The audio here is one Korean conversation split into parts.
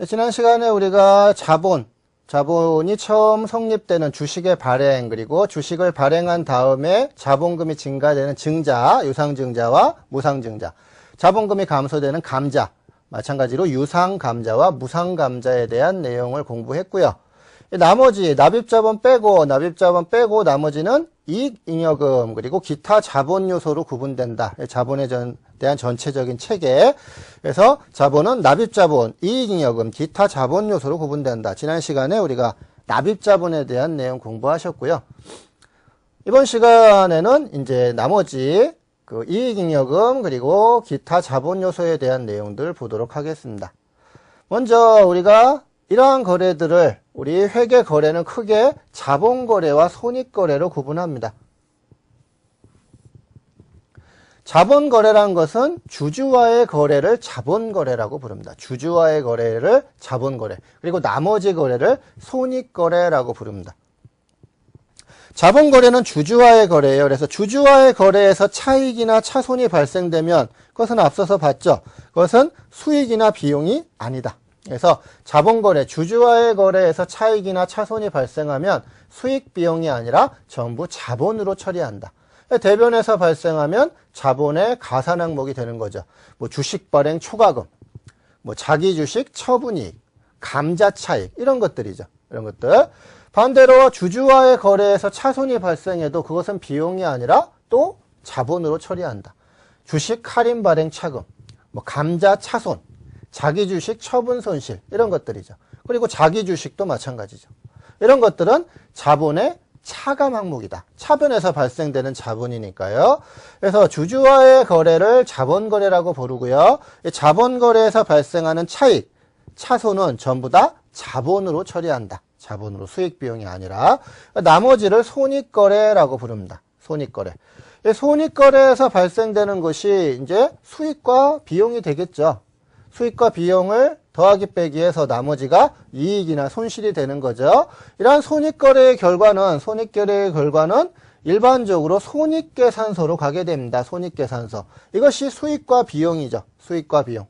지난 시간에 우리가 자본이 처음 성립되는 주식의 발행, 그리고 주식을 발행한 다음에 자본금이 증가되는 증자, 유상증자와 무상증자, 자본금이 감소되는 감자, 마찬가지로 유상감자와 무상감자에 대한 내용을 공부했고요. 나머지 납입자본 빼고 나머지는 이익잉여금 그리고 기타 자본 요소로 구분된다. 자본에 대한 전체적인 체계. 그래서 자본은 납입자본, 이익잉여금, 기타 자본 요소로 구분된다. 지난 시간에 우리가 납입자본에 대한 내용 공부하셨고요. 이번 시간에는 이제 나머지 그 이익잉여금 그리고 기타 자본 요소에 대한 내용들 보도록 하겠습니다. 먼저 우리가 이러한 거래들을 우리 회계 거래는 크게 자본거래와 손익거래로 구분합니다. 자본거래라는 것은 주주와의 거래를 자본거래라고 부릅니다. 주주와의 거래를 자본거래, 그리고 나머지 거래를 손익거래라고 부릅니다. 자본거래는 주주와의 거래예요. 그래서 주주와의 거래에서 차익이나 차손이 발생되면 그것은 앞서서 봤죠. 그것은 수익이나 비용이 아니다. 그래서 자본거래, 주주와의 거래에서 차익이나 차손이 발생하면 수익 비용이 아니라 전부 자본으로 처리한다. 대변에서 발생하면 자본의 가산 항목이 되는 거죠. 뭐 주식 발행 초과금, 뭐 자기 주식 처분이익, 감자 차익, 이런 것들이죠. 이런 것들. 반대로 주주와의 거래에서 차손이 발생해도 그것은 비용이 아니라 또 자본으로 처리한다. 주식 할인 발행 차금, 뭐 감자 차손, 자기 주식 처분 손실, 이런 것들이죠. 그리고 자기 주식도 마찬가지죠. 이런 것들은 자본의 차감 항목이다. 차변에서 발생되는 자본이니까요. 그래서 주주와의 거래를 자본거래라고 부르고요. 자본거래에서 발생하는 차익, 차손은 전부 다 자본으로 처리한다. 자본으로, 수익 비용이 아니라. 나머지를 손익거래라고 부릅니다. 손익거래. 손익거래에서 발생되는 것이 이제 수익과 비용이 되겠죠. 수익과 비용을 더하기 빼기해서 나머지가 이익이나 손실이 되는 거죠. 이러한 손익거래의 결과는 일반적으로 손익계산서로 가게 됩니다. 손익계산서. 이것이 수익과 비용이죠. 수익과 비용.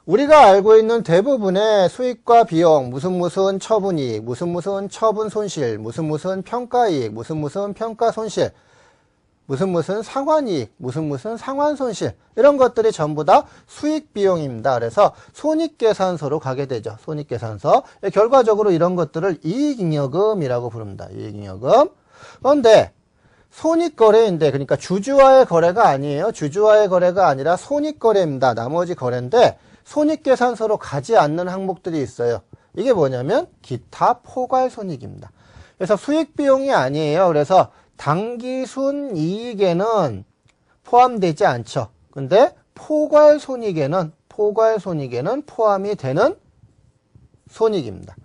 우리가 알고 있는 대부분의 수익과 비용, 무슨 처분이익, 무슨 처분 손실, 무슨 평가이익, 무슨 평가 손실, 무슨 상환이익, 무슨 상환손실, 이런 것들이 전부 다 수익 비용입니다. 그래서 손익계산서로 가게 되죠. 손익계산서. 결과적으로 이런 것들을 이익잉여금이라고 부릅니다. 이익잉여금. 그런데 손익거래인데, 그러니까 주주와의 거래가 아니에요. 주주와의 거래가 아니라 손익거래입니다. 나머지 거래인데 손익계산서로 가지 않는 항목들이 있어요. 이게 뭐냐면 기타 포괄손익입니다. 그래서 수익 비용이 아니에요. 그래서 당기순이익에는 포함되지 않죠. 근데 포괄손익에는 포함이 되는 손익입니다.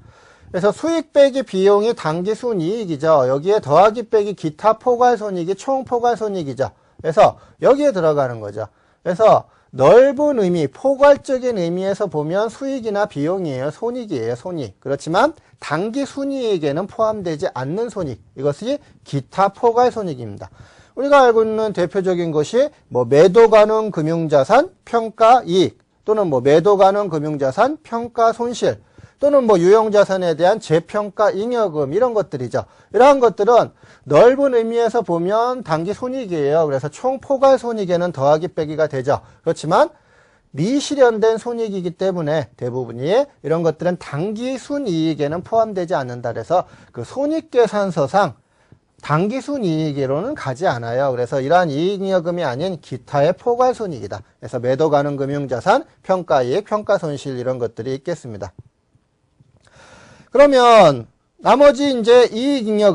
그래서 수익 빼기 비용이 당기순이익이죠. 여기에 더하기 빼기 기타 포괄손익이 총포괄손익이죠. 그래서 여기에 들어가는 거죠. 그래서 넓은 의미, 포괄적인 의미에서 보면 수익이나 비용이에요. 손익이에요. 손익. 그렇지만 당기순이익에는 포함되지 않는 손익. 이것이 기타 포괄손익입니다. 우리가 알고 있는 대표적인 것이 뭐 매도 가능 금융자산 평가이익, 또는 뭐 매도 가능 금융자산 평가손실, 또는 뭐 유형자산에 대한 재평가잉여금, 이런 것들이죠. 이러한 것들은 넓은 의미에서 보면 당기순이익이에요. 그래서 총포괄손익에는 더하기 빼기가 되죠. 그렇지만 미실현된 손익이기 때문에 대부분이 이런 것들은 당기순이익에는 포함되지 않는다. 그래서 그 손익계산서상 당기순이익으로는 가지 않아요. 그래서 이러한 이익잉여금이 아닌 기타의 포괄손익이다. 그래서 매도 가능 금융자산, 평가이익, 평가손실, 이런 것들이 있겠습니다. 그러면 나머지 이제 이익잉여금,